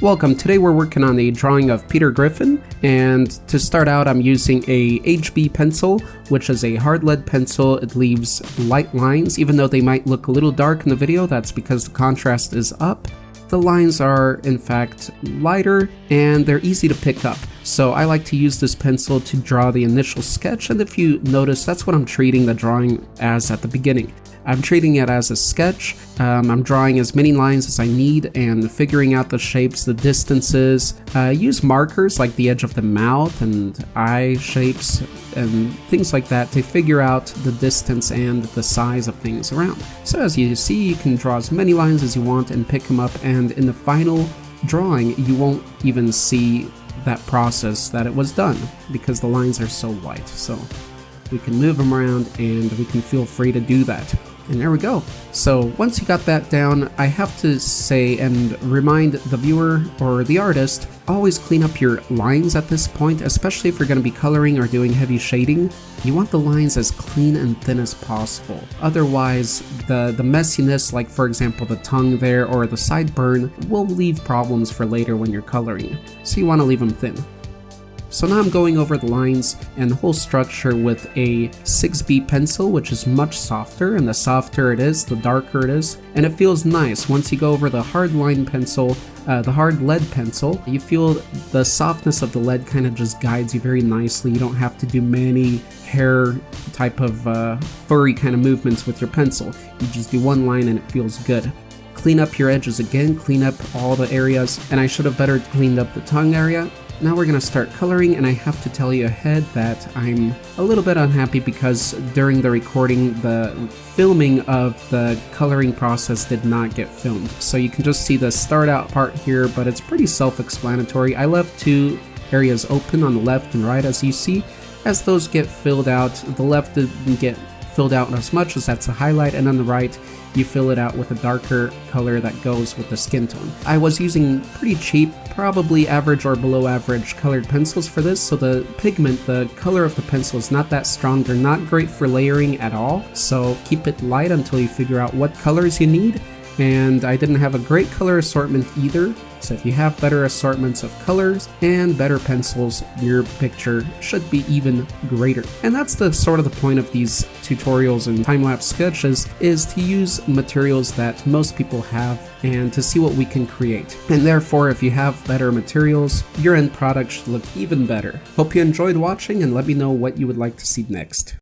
Welcome. Today we're working on a drawing of Peter Griffin, and to start out I'm using a HB pencil, which is a hard lead pencil. It leaves light lines, even though they might look a little dark in the video. That's because the contrast is up. The lines are in fact lighter and they're easy to pick up. So I like to use this pencil to draw the initial sketch, and if you notice, that's what I'm treating the drawing as at the beginning. I'm treating it as a sketch. I'm drawing as many lines as I need and figuring out the shapes, the distances. Use markers like the edge of the mouth and eye shapes and things like that to figure out the distance and the size of things around. So as you see, you can draw as many lines as you want and pick them up, and in the final drawing you won't even see that process that it was done because the lines are so light. So we can move them around and we can feel free to do that. And there we go. So once you got that down, I have to say and remind the viewer or the artist, always clean up your lines at this point, especially if you're going to be coloring or doing heavy shading. You want the lines as clean and thin as possible. Otherwise, the messiness, like for example the tongue there or the sideburn, will leave problems for later when you're coloring. So you want to leave them thin. So now I'm going over the lines and the whole structure with a 6B pencil, which is much softer, and the softer it is, the darker it is, and it feels nice. Once you go over the hard line pencil, the hard lead pencil, you feel the softness of the lead kind of just guides you very nicely. You don't have to do many hair type of furry kind of movements with your pencil. You just do one line and it feels good. Clean up your edges again, clean up all the areas, and I should have better cleaned up the tongue area. Now we're going to start coloring, and I have to tell you ahead that I'm a little bit unhappy because during the recording, the filming of the coloring process did not get filmed. So you can just see the start out part here, but it's pretty self-explanatory. I left two areas open on the left and right, as you see. As those get filled out, the left didn't get filled out as much as that's a highlight, and on the right you fill it out with a darker color that goes with the skin tone. I was using pretty cheap, probably average or below average colored pencils for this, so the pigment, the color of the pencil is not that strong. They're not great for layering at all, so keep it light until you figure out what colors you need. And I didn't have a great color assortment either, so if you have better assortments of colors and better pencils, your picture should be even greater. And that's the sort of the point of these tutorials and time-lapse sketches, is to use materials that most people have and to see what we can create. And therefore, if you have better materials, your end product should look even better. Hope you enjoyed watching, and let me know what you would like to see next.